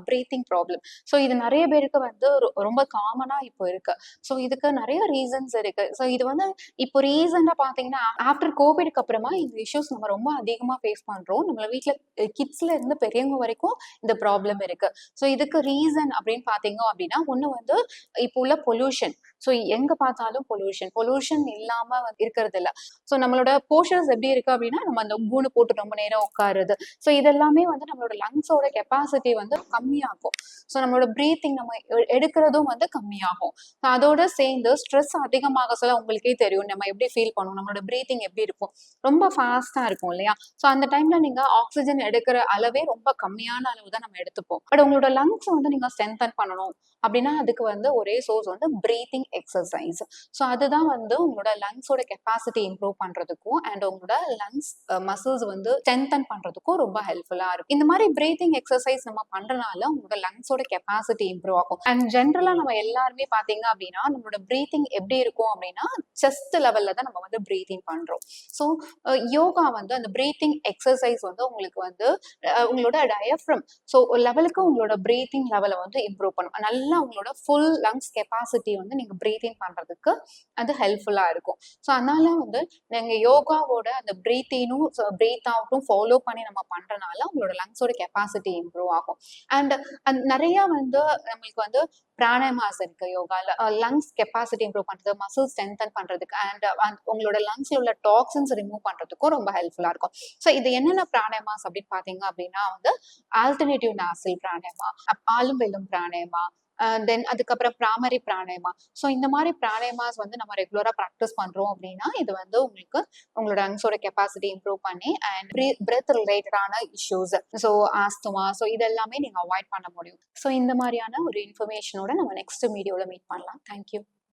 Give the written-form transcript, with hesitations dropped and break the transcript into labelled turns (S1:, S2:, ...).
S1: Breathing problem. So இது நிறைய பேருக்கு வந்து ரொம்ப காமனா இப்போ இருக்கு. ஸோ இதுக்கு நிறைய ரீசன்ஸ் இருக்கு. ஸோ இது வந்து இப்போ ரீசெண்டா பாத்தீங்கன்னா ஆஃப்டர் கோவிட்க்கு அப்புறமா இந்த இஷ்யூஸ் நம்ம ரொம்ப அதிகமா ஃபேஸ் பண்றோம். நம்மள வீட்ல கிட்ஸ்ல இருந்து பெரியவங்க வரைக்கும் இந்த ப்ராப்ளம் இருக்கு. ஸோ இதுக்கு ரீசன் அப்படின்னு பாத்தீங்க அப்படின்னா ஒண்ணு வந்து இப்போ உள்ள பொல்யூஷன். ஸோ எங்க பார்த்தாலும் பொல்யூஷன் இல்லாம இருக்கிறது இல்ல. ஸோ நம்மளோட போஸ்டர்ஸ் எப்படி இருக்கு அப்படின்னா நம்ம அந்த கூணு போட்டு ரொம்ப நேரம் உட்காருது. ஸோ இதெல்லாமே வந்து நம்மளோட லங்ஸோட கெப்பாசிட்டி வந்து கம்மியாகும். ஸோ நம்மளோட பிரீத்திங் நம்ம எடுக்கிறதும் வந்து கம்மியாகும். அதோட சேர்ந்து ஸ்ட்ரெஸ் அதிகமாக சொல்ல உங்களுக்கே தெரியும் நம்ம எப்படி ஃபீல் பண்ணுவோம், நம்மளோட பிரீத்திங் எப்படி இருக்கும், ரொம்ப ஃபாஸ்டா இருக்கும் இல்லையா? ஸோ அந்த டைம்ல நீங்க ஆக்சிஜன் எடுக்கிற அளவே ரொம்ப கம்மியான அளவு தான் நம்ம எடுத்துப்போம். பட் உங்களோட லங்ஸ் வந்து நீங்க ஸ்ட்ரென்தன் பண்ணணும் அப்படின்னா அதுக்கு வந்து ஒரே சோர்ஸ் வந்து பிரீத்திங் எக்ஸசைஸ். ஸோ அதுதான் வந்து உங்களோட லங்ஸோட கெப்பாசிட்டி இம்ப்ரூவ் பண்றதுக்கும் அண்ட் உங்களோட லங்ஸ் மசில்ஸ் வந்து ஸ்ட்ரென்தன் பண்றதுக்கும் ரொம்ப ஹெல்ப்ஃபுல்லா இருக்கும். இந்த மாதிரி பிரீத்திங் எக்ஸசைஸ் நம்ம பண்றதுனால உங்களோட லங்ஸோட கெப்பாசிட்டி இம்ப்ரூவ் ஆகும். அண்ட் ஜென்ரலா நம்ம எல்லாருமே பாத்தீங்க அப்படின்னா நம்மளோட பிரீத்திங் எப்படி இருக்கும் அப்படின்னா செஸ்ட் லெவல்ல தான் நம்ம வந்து பிரீத்திங் பண்றோம். ஸோ யோகா வந்து அந்த பிரீத்திங் எக்ஸசைஸ் வந்து உங்களுக்கு வந்து உங்களோட டயஃப்ரம் ஸோ லெவலுக்கு உங்களோட பிரீத்திங் லெவலை வந்து இம்ப்ரூவ் பண்ணும். நல்லா உங்களோட ஃபுல் லங்ஸ் கெப்பாசிட்டி வந்து நீங்க பிரீத்திங் பண்றதுக்கு அது ஹெல்ப்ஃபுல்லா இருக்கும். ஸோ அதனால வந்து நீங்க யோகாவோட அந்த பிரீத்தினும் பிரீத் அவுட்டும் ஃபாலோ பண்ணி நம்ம பண்றதுனால உங்களோட லங்ஸோட கெப்பாசிட்டி இம்ப்ரூவ் ஆகும். அண்ட் நிறைய வந்து நம்மளுக்கு வந்து பிராணாயாமாஸ் இருக்கு யோகால. லங்ஸ் கெப்பாசிட்டி இம்ப்ரூவ் பண்றது, மசில் ஸ்ட்ரென்தன் பண்றதுக்கு அண்ட் உங்களோட லங்ஸ்ல உள்ள டாக்ஸின்ஸ் ரிமூவ் பண்றதுக்கும் ரொம்ப ஹெல்ப்ஃபுல்லா இருக்கும். ஸோ இது என்னென்ன பிராணாயாமாஸ் அப்படின்னு பாத்தீங்க அப்படின்னா வந்து ஆல்டர்னேட்டிவ் நாசில் பிராணாயாமா, ஆலும் வெல்லும் பிராணாயாமா, தென் அதுக்கப்புறம் பிராமரி பிராணாயாமா. ஸோ இந்த மாதிரி பிராணாயாமாஸ் வந்து நம்ம ரெகுலரா ப்ராக்டிஸ் பண்றோம் அப்படின்னா இது வந்து உங்களுக்கு உங்களோட லங்ஸோட கெப்பாசிட்டி இம்ப்ரூவ் பண்ணி அண்ட் பிரெத் ரிலேட்டடான இஷ்யூஸ், ஸோ ஆஸ்துமா, ஸோ இதெல்லாமே நீங்க அவாய்ட் பண்ண முடியும். ஸோ இந்த மாதிரியான ஒரு இன்ஃபர்மேஷனோட நம்ம நெக்ஸ்ட் வீடியோல மீட் பண்ணலாம். தேங்க்யூ.